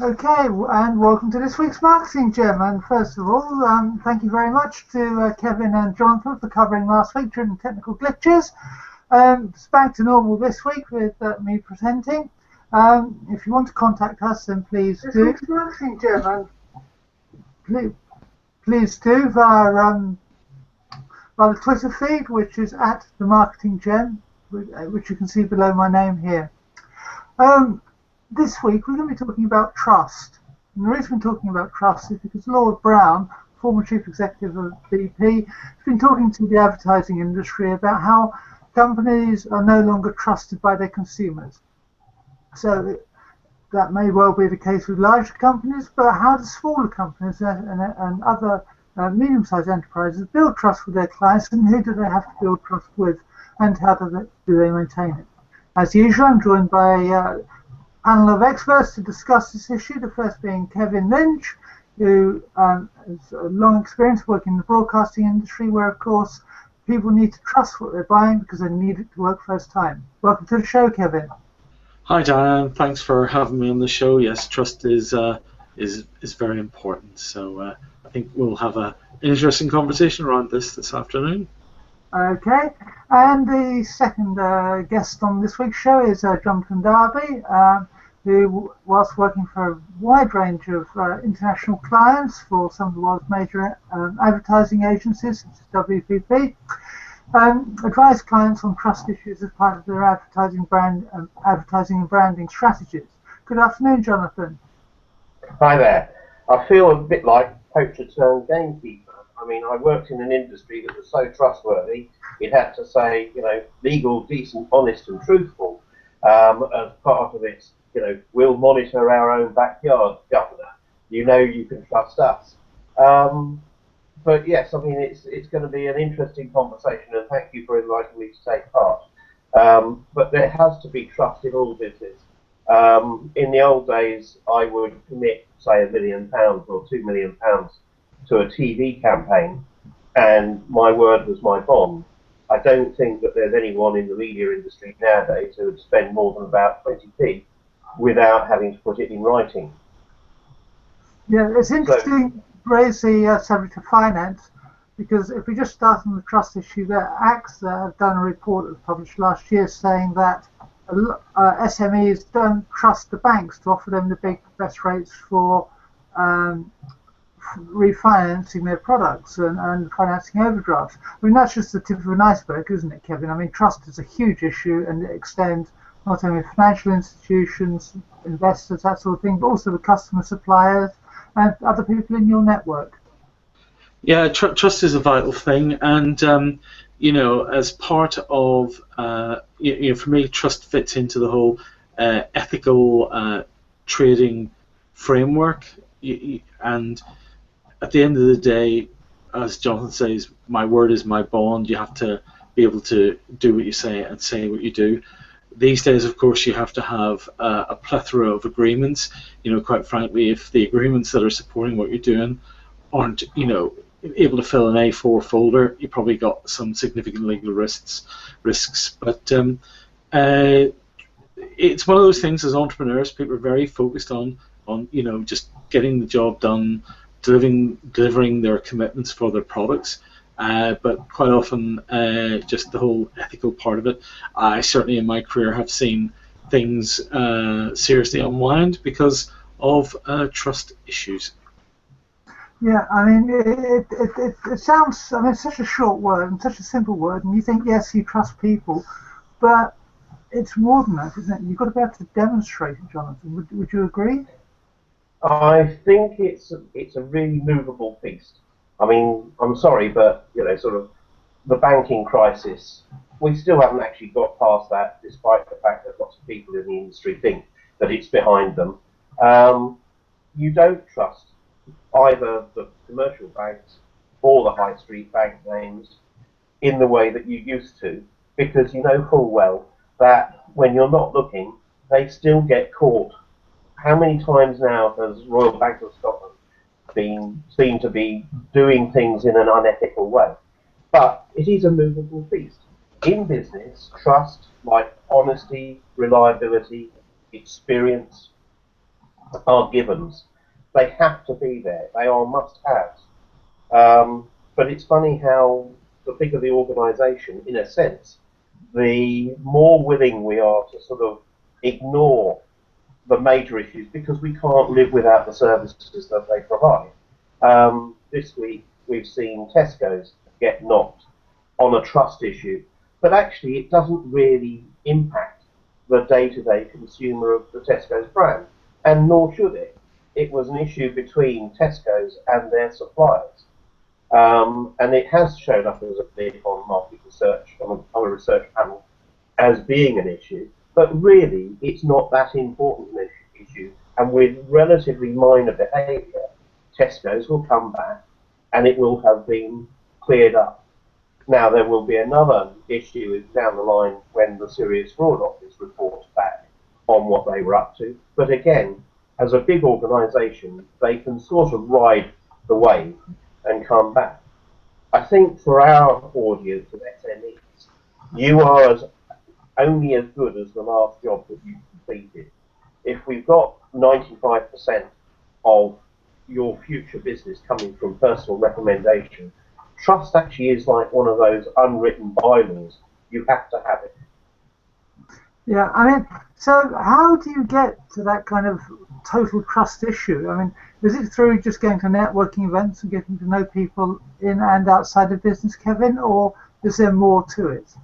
Okay, and welcome to this week's Marketing Gem. And first of all, thank you very much to Kevin and Jonathan for covering last week during technical glitches. It's back to normal this week with me presenting. If you want to contact us, then please do. This week's Marketing Gem, and please do via the Twitter feed, which is at the Marketing Gem, which you can see below my name here. This week we're going to be talking about trust. And the reason we're talking about trust is because Lord Browne, former chief executive of BP, has been talking to the advertising industry about how companies are no longer trusted by their consumers. So that may well be the case with larger companies, but how do smaller companies and other medium-sized enterprises build trust with their clients, and who do they have to build trust with, and how do they maintain it? As usual, I'm joined by panel of experts to discuss this issue, the first being Kevin Lynch, who has a long experience working in the broadcasting industry, where, of course, people need to trust what they're buying because they need it to work first time. Welcome to the show, Kevin. Hi, Diane. Thanks for having me on the show. Yes, trust is very important. So I think we'll have an interesting conversation around this afternoon. Okay, and the second guest on this week's show is Jonathan Darby, who, whilst working for a wide range of international clients for some of the world's major advertising agencies, such as WPP, advised clients on trust issues as part of their advertising and branding strategies. Good afternoon, Jonathan. Hi there. I feel a bit like poacher turned gamekeeper. I mean, I worked in an industry that was so trustworthy, it had to say, legal, decent, honest, and truthful as part of its, we'll monitor our own backyard, governor. You can trust us. But yes, I mean, it's going to be an interesting conversation, and thank you for inviting me to take part. But there has to be trust in all business. In the old days, I would commit, say, £1 million or £2 million to a TV campaign, and my word was my bond. I don't think that there's anyone in the media industry nowadays who would spend more than about 20p without having to put it in writing. Yeah, it's interesting to raise the subject of finance, because if we just start on the trust issue there, AXA have done a report that was published last year saying that SMEs don't trust the banks to offer them the best rates for refinancing their products and financing overdrafts. I mean, that's just the tip of an iceberg, isn't it, Kevin? I mean, trust is a huge issue, and it extends not only financial institutions, investors, that sort of thing, but also the customer, suppliers, and other people in your network. Yeah, trust is a vital thing, and as part of for me, trust fits into the whole ethical trading framework, and at the end of the day, as Jonathan says, my word is my bond. You have to be able to do what you say and say what you do. These days, of course, you have to have a plethora of agreements. Quite frankly, if the agreements that are supporting what you're doing aren't, able to fill an A4 folder, you probably got some significant legal risks. But it's one of those things. As entrepreneurs, people are very focused on just getting the job done, delivering their commitments for their products, but quite often just the whole ethical part of it. I certainly in my career have seen things seriously unwind because of trust issues. Yeah, I mean, it sounds, I mean, it's such a short word and such a simple word, and you think, yes, you trust people, but it's more than that, isn't it? You've got to be able to demonstrate it, Jonathan. Would you agree? I think it's a really movable feast. I mean, I'm sorry, but sort of the banking crisis, we still haven't actually got past that, despite the fact that lots of people in the industry think that it's behind them. You don't trust either the commercial banks or the high street bank names in the way that you used to, because you know full well that when you're not looking, they still get caught. How many times now has Royal Bank of Scotland been seen to be doing things in an unethical way? But it is a movable feast. In business, trust, like honesty, reliability, experience, are givens. They have to be there. They are must-haves. But it's funny how the bigger the organisation, in a sense, the more willing we are to sort of ignore the major issues because we can't live without the services that they provide. This week we've seen Tesco's get knocked on a trust issue, but actually it doesn't really impact the day-to-day consumer of the Tesco's brand, and nor should it. It was an issue between Tesco's and their suppliers. And it has shown up as a blip on market research, on a research panel, as being an issue, but really it's not that important an issue, and with relatively minor behaviour, Tesco's will come back and it will have been cleared up. Now there will be another issue down the line when the Serious Fraud Office reports back on what they were up to, but again, as a big organisation, they can sort of ride the wave and come back. I think for our audience of SMEs, you are only as good as the last job that you completed. If we've got 95% of your future business coming from personal recommendation, trust actually is like one of those unwritten bylaws. You have to have it. Yeah, I mean, so how do you get to that kind of total trust issue? I mean, is it through just going to networking events and getting to know people in and outside of business, Kevin, or is there more to it?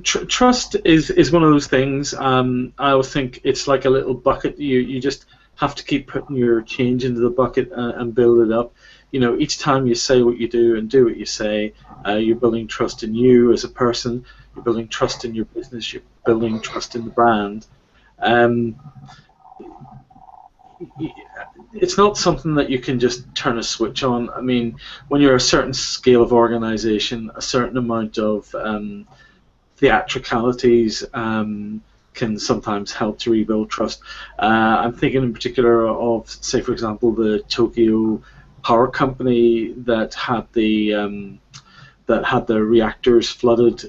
Trust is one of those things. I always think it's like a little bucket. You just have to keep putting your change into the bucket and build it up. You know, each time you say what you do and do what you say, you're building trust in you as a person. You're building trust in your business. You're building trust in the brand. It's not something that you can just turn a switch on. I mean, when you're a certain scale of organization, a certain amount of theatricalities can sometimes help to rebuild trust. I'm thinking in particular of, say, for example, the Tokyo power company that had the reactors flooded,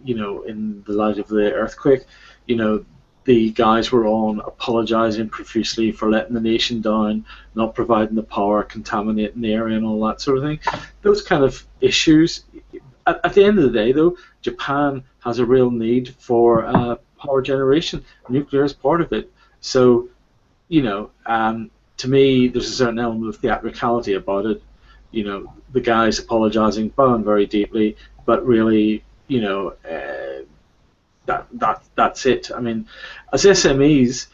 in the light of the earthquake. The guys were on apologising profusely for letting the nation down, not providing the power, contaminating the area, and all that sort of thing. Those kind of issues. At the end of the day, though, Japan has a real need for power generation. Nuclear is part of it. So, to me, there's a certain element of theatricality about it. The guys apologising, bowing very deeply, but really, that's it. I mean, as SMEs,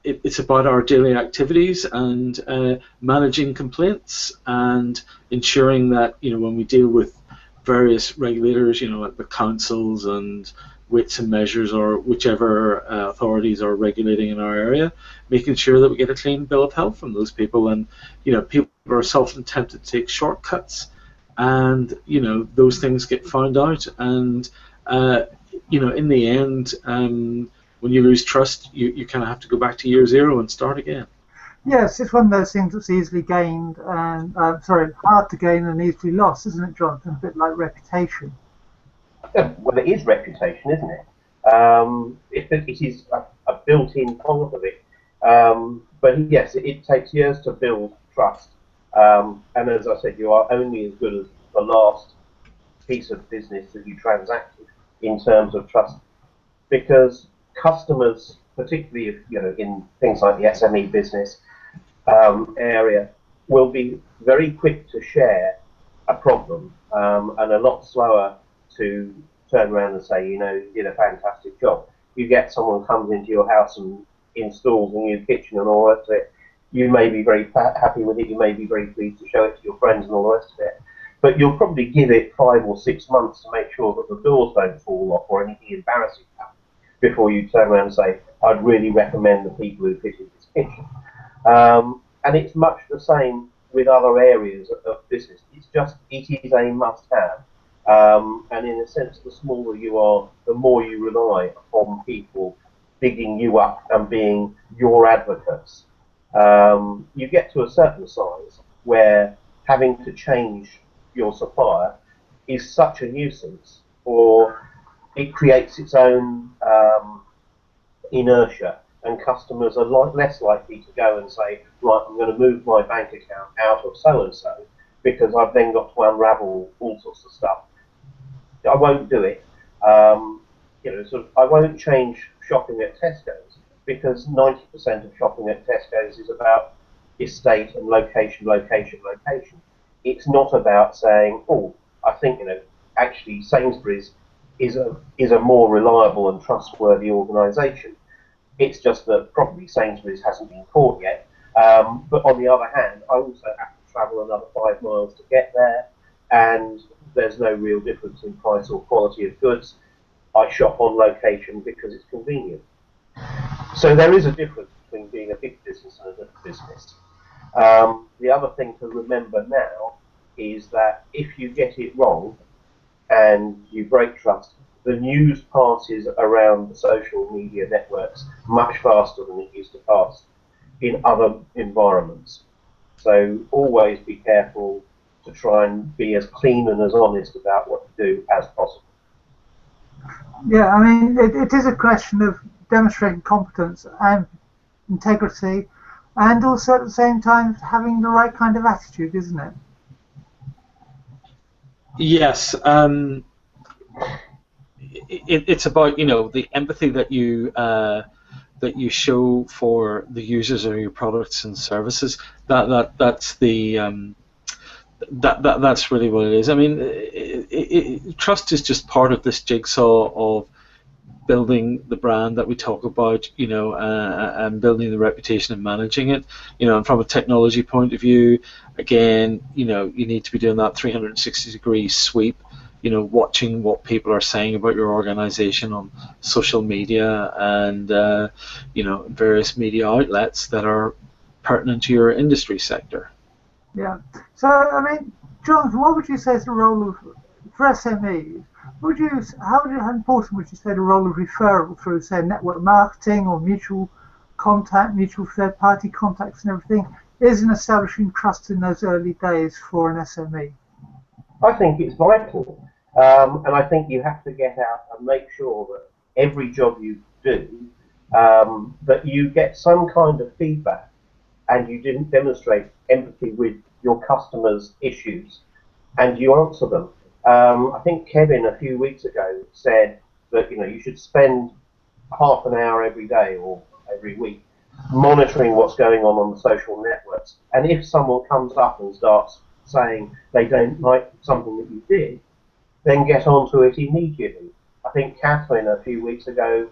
it's about our daily activities and managing complaints and ensuring that when we deal with various regulators, like the councils and weights and measures or whichever authorities are regulating in our area, making sure that we get a clean bill of health from those people. And people are often tempted to take shortcuts, and those things get found out. And in the end, when you lose trust, you kind of have to go back to year zero and start again. Yes, it's one of those things that's easily gained and hard to gain and easily lost, isn't it, Jonathan? A bit like reputation. Yeah, well, it is reputation, isn't it? It is a built-in part of it. But yes, it takes years to build trust. And as I said, you are only as good as the last piece of business that you transacted in terms of trust, because customers, particularly if, in things like the SME business area, will be very quick to share a problem and a lot slower to turn around and say, you did a fantastic job. You get someone comes into your house and installs a new kitchen and all the rest of it. You may be very happy with it. You may be very pleased to show it to your friends and all the rest of it. But you'll probably give it 5 or 6 months to make sure that the doors don't fall off or anything embarrassing happens before you turn around and say, I'd really recommend the people who fitted this kitchen. And it's much the same with other areas of business. It is a must-have. And in a sense, the smaller you are, the more you rely on people bigging you up and being your advocates. You get to a certain size where having to change your supplier is such a nuisance, or it creates its own inertia, and customers are less likely to go and say, right, I'm going to move my bank account out of so-and-so because I've then got to unravel all sorts of stuff. I won't do it. I won't change shopping at Tesco's because 90% of shopping at Tesco's is about estate and location, location, location. It's not about saying, oh, I think actually Sainsbury's is a more reliable and trustworthy organisation. It's just that probably Sainsbury's hasn't been caught yet. But on the other hand, I also have to travel another 5 miles to get there, and there's no real difference in price or quality of goods. I shop on location because it's convenient. So there is a difference between being a big business and a little business. The other thing to remember now is that if you get it wrong and you break trust, the news passes around the social media networks much faster than it used to pass in other environments. So always be careful to try and be as clean and as honest about what you do as possible. Yeah, I mean, it is a question of demonstrating competence and integrity, and also at the same time having the right kind of attitude, isn't it? Yes. It's about the empathy that you show for the users of your products and services. That's really what it is. I mean, trust is just part of this jigsaw of building the brand that we talk about, and building the reputation and managing it. And from a technology point of view, again, you need to be doing that 360-degree sweep. Watching what people are saying about your organization on social media and various media outlets that are pertinent to your industry sector. Yeah. So, I mean, Jonathan, what would you say is the role of, for SMEs, how important would you say the role of referral through, say, network marketing or mutual contact, mutual third-party contacts and everything, is in establishing trust in those early days for an SME? I think it's vital. And I think you have to get out and make sure that every job you do, that you get some kind of feedback and you didn't demonstrate empathy with your customers' issues and you answer them. I think Kevin a few weeks ago said that you should spend half an hour every day or every week monitoring what's going on the social networks. And if someone comes up and starts saying they don't like something that you did, then get onto it immediately. I think Catherine a few weeks ago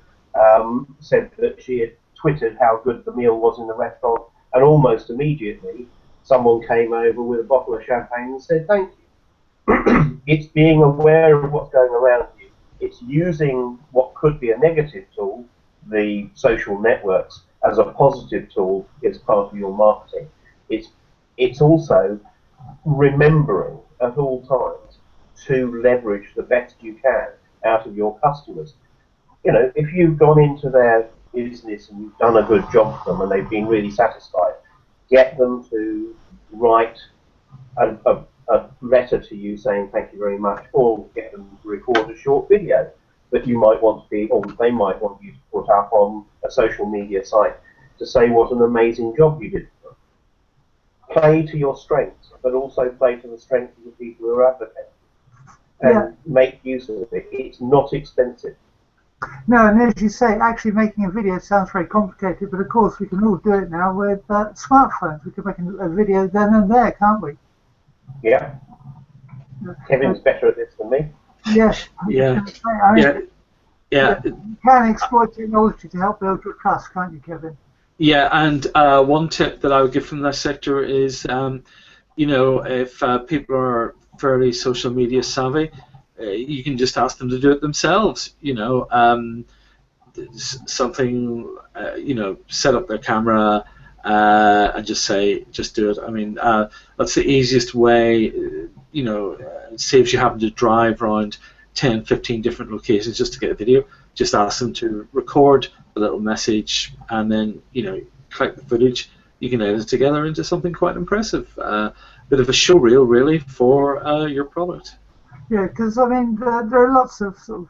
said that she had twittered how good the meal was in the restaurant, and almost immediately someone came over with a bottle of champagne and said thank you. It's being aware of what's going around you. It's using what could be a negative tool, the social networks, as a positive tool as part of your marketing. It's also remembering at all times to leverage the best you can out of your customers. If you've gone into their business and you've done a good job for them and they've been really satisfied, get them to write a letter to you saying thank you very much, or get them to record a short video that you might want to be, or they might want you to put up on a social media site to say what an amazing job you did for them. Play to your strengths, but also play to the strengths of the people who are advocating. And make use of it. It's not expensive. No, and as you say, actually making a video sounds very complicated, but of course we can all do it now with smartphones. We can make a video then and there, can't we? Yeah. Kevin's better at this than me. Yes. Yeah. Yeah. You can exploit technology to help build your trust, can't you, Kevin? Yeah, and one tip that I would give from this sector is, if people are fairly social media savvy, you can just ask them to do it themselves. Something, set up their camera and just do it. I mean, that's the easiest way. It saves you having to drive around 10, 15 different locations just to get a video. Just ask them to record a little message, and then collect the footage. You can edit it together into something quite impressive. Bit of a showreel, really, for your product. Yeah, because I mean, there are lots of sort of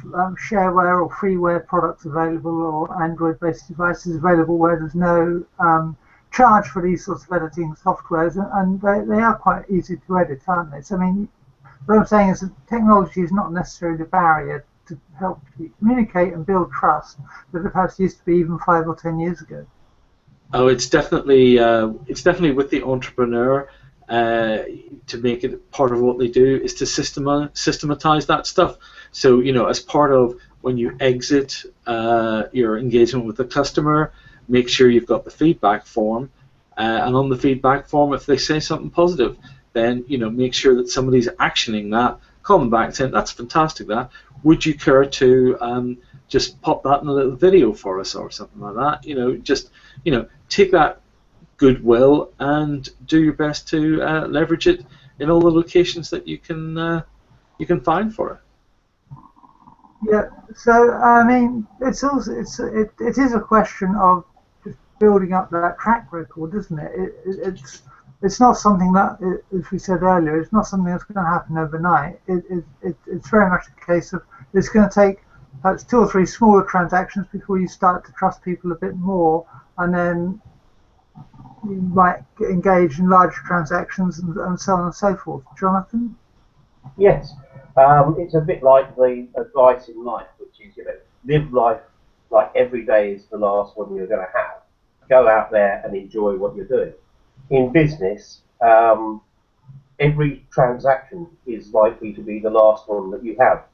shareware or freeware products available, or Android-based devices available where there's no charge for these sorts of editing softwares, and they are quite easy to edit, aren't they? So I mean, what I'm saying is that technology is not necessarily a barrier to help you communicate and build trust that it perhaps used to be even 5 or 10 years ago. Oh, it's definitely with the entrepreneur to make it part of what they do is to systematize that stuff. So as part of when you exit your engagement with the customer, make sure you've got the feedback form, and on the feedback form, if they say something positive, then make sure that somebody's actioning that. Call them back saying, "That's fantastic. That would you care to just pop that in a little video for us or something like that?" Just take that goodwill and do your best to leverage it in all the locations that you can find for it. Yeah. So I mean, it is a question of just building up that track record, isn't it? It's not something that, as we said earlier, it's not something that's going to happen overnight. It's very much a case of it's going to take perhaps 2 or 3 smaller transactions before you start to trust people a bit more, and then you might get engaged in larger transactions and so on and so forth. Jonathan? Yes, it's a bit like the advice in life, which is live life like every day is the last one you're going to have. Go out there and enjoy what you're doing. In business, every transaction is likely to be the last one that you have.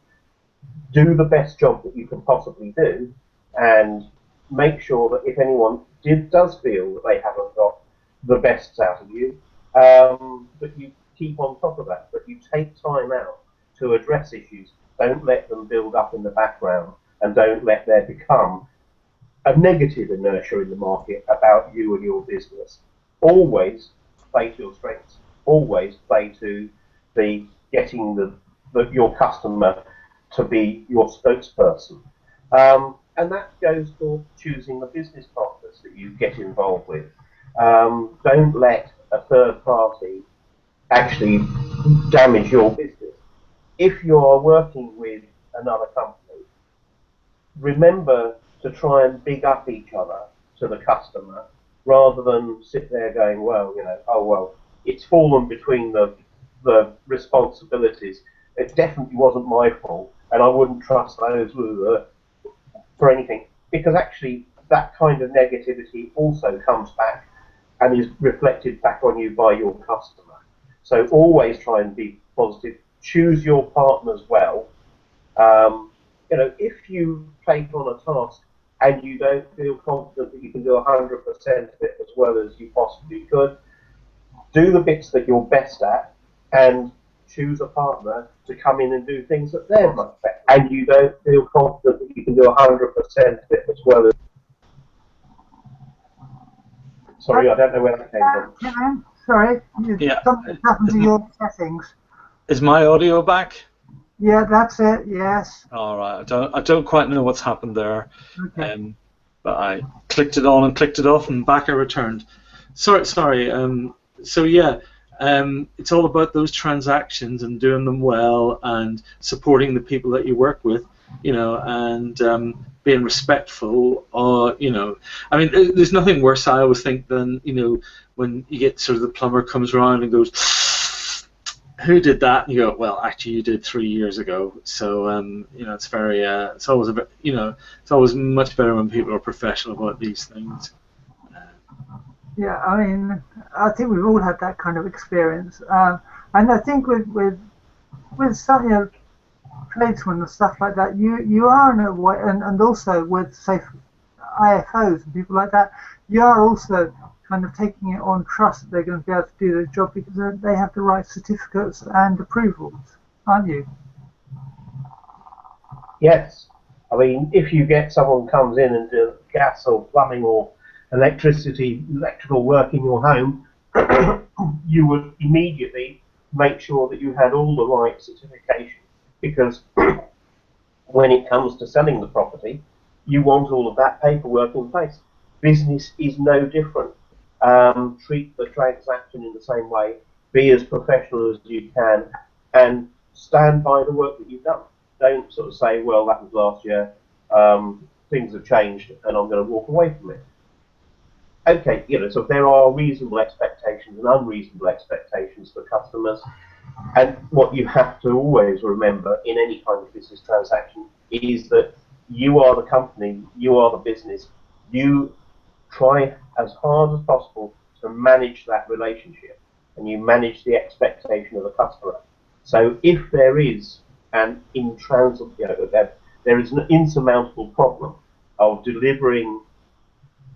Do the best job that you can possibly do, and make sure that if anyone does feel that they haven't got the best out of you, that you keep on top of that, that you take time out to address issues. Don't let them build up in the background, and don't let there become a negative inertia in the market about you and your business. Always play to your strengths. Always play to the getting your customer to be your spokesperson. And that goes for choosing the business partners that you get involved with. Don't let a third party actually damage your business. If you are working with another company, remember to try and big up each other to the customer, rather than sit there going, well, oh well, it's fallen between the responsibilities. It definitely wasn't my fault, and I wouldn't trust those for anything, because actually that kind of negativity also comes back and is reflected back on you by your customer. So always try and be positive. Choose your partners well. If you take on a task and you don't feel confident that you can do 100% of it as well as you possibly could, do the bits that you're best at and choose a partner to come in and do things that they're much better. And you don't feel confident that you can do 100% of it as well as... Sorry, I don't know where that came from. Kevin, sorry, Yeah. Something happened to your settings. Is my audio back? Yeah, that's it. Yes. All right. I don't quite know what's happened there. Okay. But I clicked it on and clicked it off, and back I returned. Sorry. So yeah, it's all about those transactions and doing them well and supporting the people that you work with, and being respectful. I mean, there's nothing worse, I always think, than when you get sort of the plumber comes around and goes, "Who did that?" And you go, "Well, actually, you did 3 years ago." So it's very, it's always a bit, it's always much better when people are professional about these things. Yeah, I mean, I think we've all had that kind of experience, and I think with some tradesmen and stuff like that, you are in a way, and also with say IFOs and people like that, you are also kind of taking it on trust that they're going to be able to do their job because they have the right certificates and approvals, aren't you? Yes. I mean, if you get someone comes in and does gas or plumbing or electrical work in your home, you would immediately make sure that you had all the right certification, because when it comes to selling the property, you want all of that paperwork in place. Business is no different. Treat the transaction in the same way, be as professional as you can, and stand by the work that you've done. Don't sort of say, well, that was last year, things have changed and I'm going to walk away from it. Okay, so there are reasonable expectations and unreasonable expectations for customers. And what you have to always remember in any kind of business transaction is that you are the company, you are the business. You try as hard as possible to manage that relationship, and you manage the expectation of the customer. So if there is an there is an insurmountable problem of delivering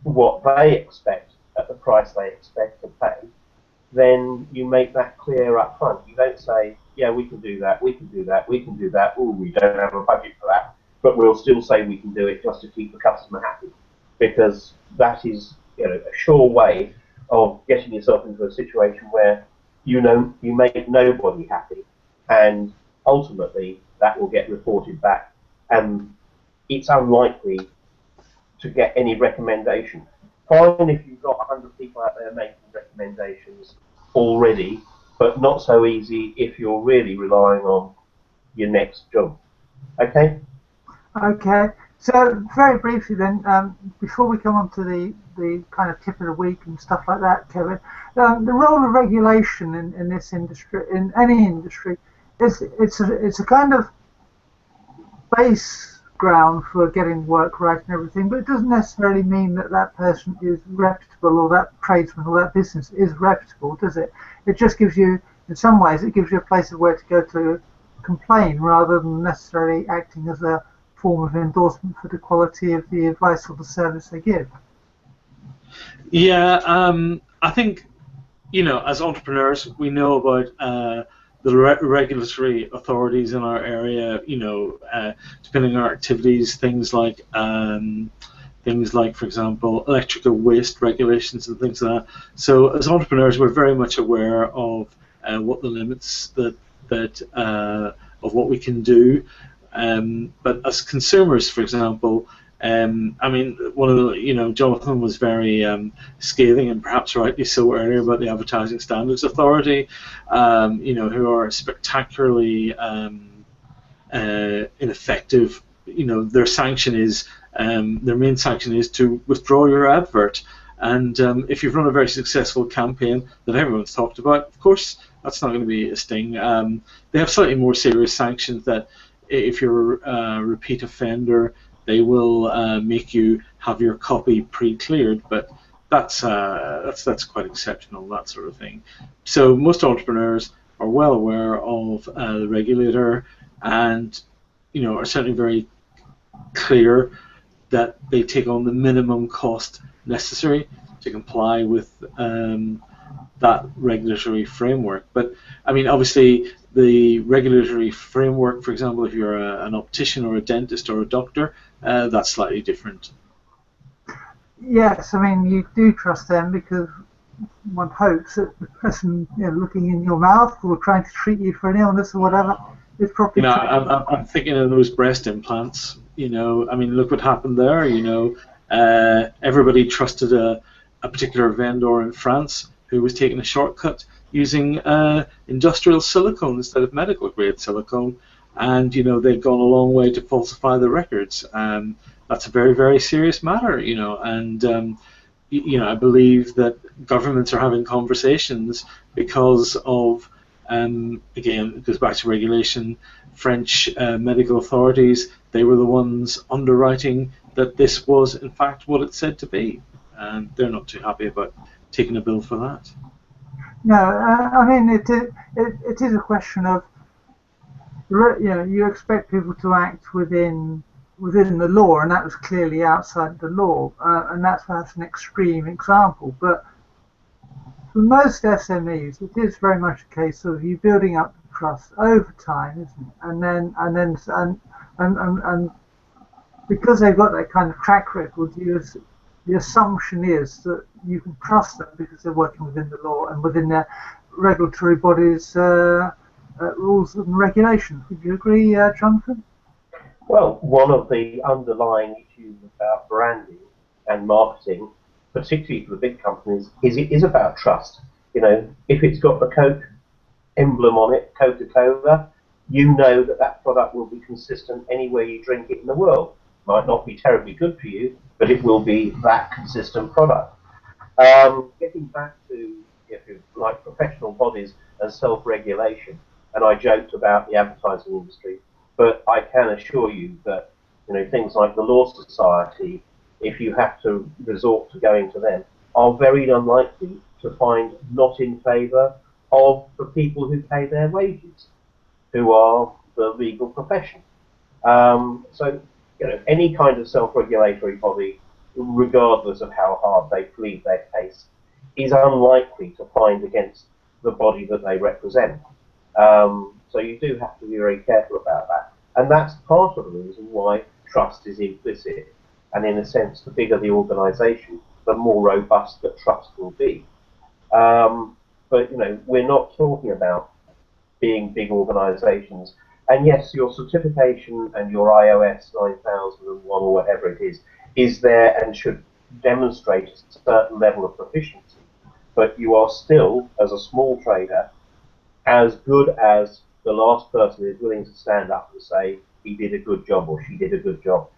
what they expect at the price they expect to pay, then you make that clear up front. You don't say, yeah, we can do that, we can do that, we can do that. Oh, we don't have a budget for that, but we'll still say we can do it just to keep the customer happy, because that is a sure way of getting yourself into a situation where you make nobody happy, and ultimately that will get reported back, and it's unlikely to get any recommendation. Fine if you've got 100 people out there making recommendations already, but not so easy if you're really relying on your next job. Okay? Okay. So very briefly then, before we come on to the kind of tip of the week and stuff like that, Kevin, the role of regulation in this industry, in any industry, it's a kind of base ground for getting work right and everything, but it doesn't necessarily mean that that person is reputable, or that tradesman or that business is reputable, does it? It just gives you, in some ways, it gives you a place of where to go to complain, rather than necessarily acting as a form of endorsement for the quality of the advice or the service they give. Yeah, I think, as entrepreneurs, we know about the regulatory authorities in our area, depending on our activities, things like, for example, electrical waste regulations and things like that. So as entrepreneurs, we're very much aware of what the limits of what we can do. But as consumers, for example, one of the, Jonathan was very scathing, and perhaps rightly so, earlier about the Advertising Standards Authority, who are spectacularly ineffective. Their sanction is, their main sanction is to withdraw your advert. And if you've run a very successful campaign that everyone's talked about, of course, that's not going to be a sting. They have slightly more serious sanctions that if you're a repeat offender, they will make you have your copy pre-cleared, but that's quite exceptional, that sort of thing. So most entrepreneurs are well aware of the regulator, and are certainly very clear that they take on the minimum cost necessary to comply with that regulatory framework. But obviously, the regulatory framework, for example, if you're an optician or a dentist or a doctor, that's slightly different. Yes, you do trust them, because one hopes that the person looking in your mouth or trying to treat you for an illness or whatever is probably. I'm thinking of those breast implants. Look what happened there. Everybody trusted a particular vendor in France who was taking a shortcut using industrial silicone instead of medical grade silicone, and they've gone a long way to falsify the records. That's a very, very serious matter, and I believe that governments are having conversations because of, again, it goes back to regulation. French medical authorities, they were the ones underwriting that this was in fact what it said to be, and they're not too happy about taking a bill for that. No, it is a question of, you expect people to act within the law, and that was clearly outside the law, and that's perhaps an extreme example. But for most SMEs, it is very much a case of you building up the trust over time, isn't it? And because they've got that kind of track record, the assumption is that you can trust them because they're working within the law and within their regulatory bodies' rules and regulations. Would you agree, Jonathan? Well, one of the underlying issues about branding and marketing, particularly for the big companies, is it is about trust. If it's got the Coke emblem on it, Coca-Cola, you know that that product will be consistent anywhere you drink it in the world. Might not be terribly good for you, but it will be that consistent product. Getting back to, if you like, professional bodies and self-regulation, and I joked about the advertising industry, but I can assure you that things like the Law Society, if you have to resort to going to them, are very unlikely to find not in favour of the people who pay their wages, who are the legal profession. So, any kind of self-regulatory body, regardless of how hard they plead their case, is unlikely to find against the body that they represent. So you do have to be very careful about that. And that's part of the reason why trust is implicit. And in a sense, the bigger the organisation, the more robust that trust will be. But, we're not talking about being big organisations. And yes, your certification and your iOS 9001 or whatever it is there and should demonstrate a certain level of proficiency. But you are still, as a small trader, as good as the last person who's willing to stand up and say he did a good job or she did a good job.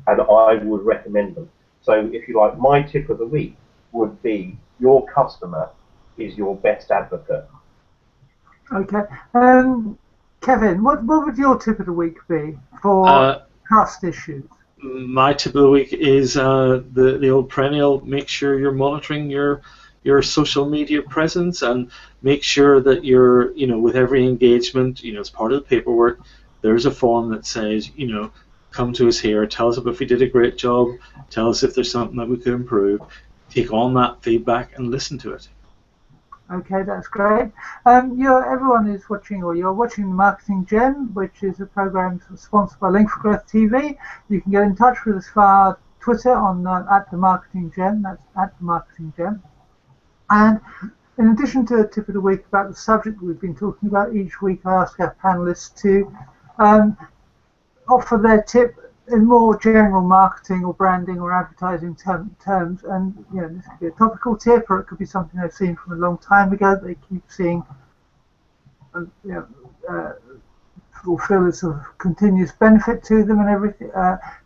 And I would recommend them. So if you like, my tip of the week would be your customer is your best advocate. Okay. Kevin, what would your tip of the week be for trust issues? My tip of the week is the old perennial: make sure you're monitoring your social media presence, and make sure that you're, with every engagement, as part of the paperwork, there's a form that says, come to us here, tell us if we did a great job, tell us if there's something that we could improve, take on that feedback and listen to it. Okay, that's great. Everyone is watching, or you're watching The Marketing Gem, which is a program sponsored by Link for Growth TV. You can get in touch with us via Twitter on @TheMarketingGem. That's @TheMarketingGem. And in addition to a tip of the week about the subject that we've been talking about, each week I ask our panelists to offer their tip in more general marketing or branding or advertising terms. And this could be a topical tip, or it could be something they've seen from a long time ago that they keep seeing, or feel is of continuous benefit to them and everything,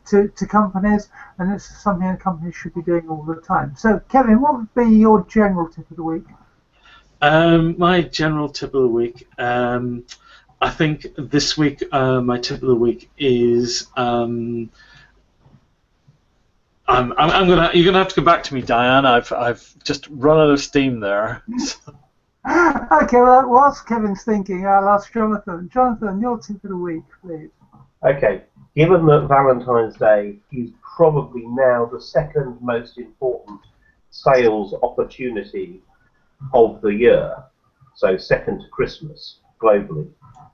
to companies, and it's something that companies should be doing all the time. So, Kevin, what would be your general tip of the week? My general tip of the week, I think this week my tip of the week is you're gonna have to come back to me, Diane. I've just run out of steam there. Okay, well, whilst Kevin's thinking, I'll ask Jonathan. Jonathan, your tip of the week, please. Okay, given that Valentine's Day is probably now the second most important sales opportunity of the year, so second to Christmas globally,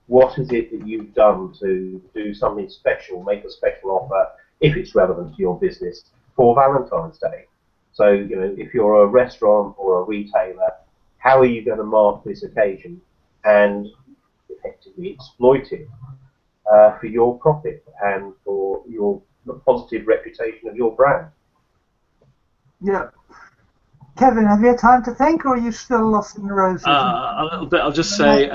what is it that you've done to do something special, make a special offer, if it's relevant to your business, for Valentine's Day? So, if you're a restaurant or a retailer, how are you going to mark this occasion and effectively exploit it for your profit and for the positive reputation of your brand? Yeah. Kevin, have you had time to think, or are you still lost in the roses? A little bit. I'll just say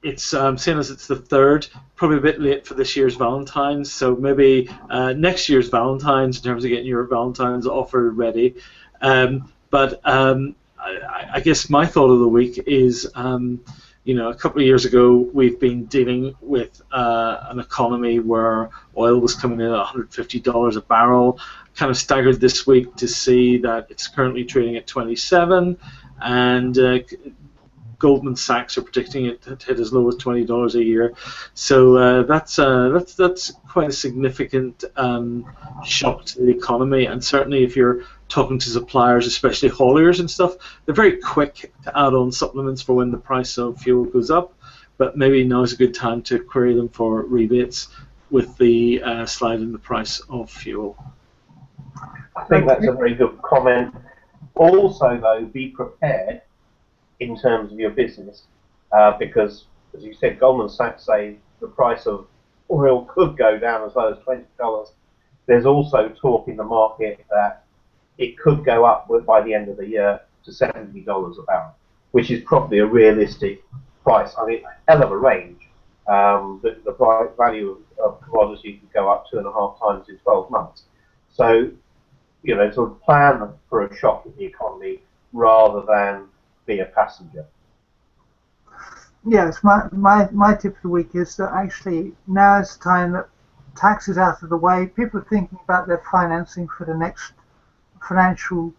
it's seeing as it's the third, probably a bit late for this year's Valentine's, so maybe next year's Valentine's in terms of getting your Valentine's offer ready. But I guess my thought of the week is, a couple of years ago we've been dealing with an economy where oil was coming in at $150 a barrel. Kind of staggered this week to see that it's currently trading at 27, and Goldman Sachs are predicting it to hit as low as $20 a year. So that's quite a significant shock to the economy. And certainly, if you're talking to suppliers, especially hauliers and stuff, they're very quick to add on supplements for when the price of fuel goes up. But maybe now is a good time to query them for rebates with the slide in the price of fuel. I think that's a very good comment. Also, though, be prepared in terms of your business, because, as you said, Goldman Sachs say the price of oil could go down as low as $20. There's also talk in the market that it could go up by the end of the year to $70 a barrel, which is probably a realistic price. I mean, a hell of a range, the value of commodity could go up 2.5 times in 12 months. So, sort of plan for a shock in the economy rather than be a passenger. Yes, my tip of the week is that actually now is the time that tax is out of the way. People are thinking about their financing for the next financial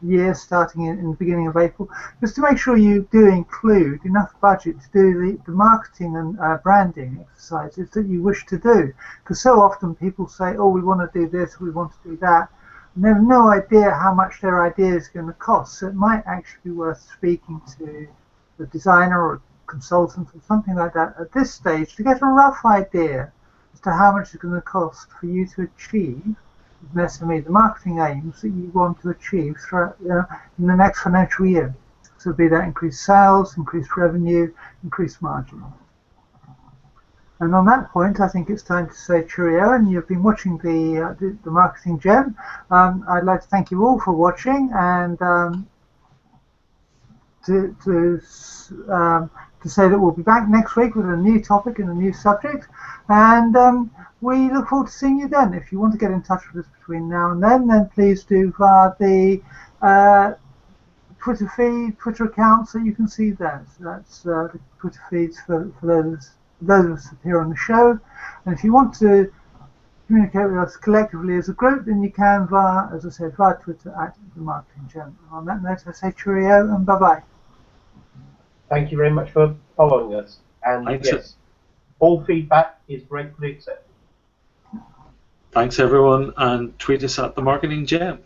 year starting in the beginning of April, just to make sure you do include enough budget to do the marketing and branding exercises that you wish to do. Because so often people say, oh, we want to do this, we want to do that, and they have no idea how much their idea is going to cost. So it might actually be worth speaking to the designer or consultant or something like that at this stage to get a rough idea as to how much it's going to cost for you to achieve an SME, the marketing aims that you want to achieve throughout, in the next financial year. So be that increased sales, increased revenue, increased margin. And on that point, I think it's time to say cheerio. And you've been watching the Marketing Gem. I'd like to thank you all for watching, and to say that we'll be back next week with a new topic and a new subject, and we look forward to seeing you then. If you want to get in touch with us between now and then please do via the Twitter feed, Twitter accounts that you can see there. So that's the Twitter feeds for those of us here on the show. And if you want to communicate with us collectively as a group, then you can via, as I said, via Twitter at the Marketing Gem. On that note, I say cheerio and bye-bye. Thank you very much for following us. And Thanks. yes, all feedback is gratefully accepted. Thanks, everyone, and tweet us at the Marketing Gem.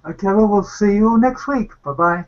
Okay, well, we'll see you all next week. Bye-bye.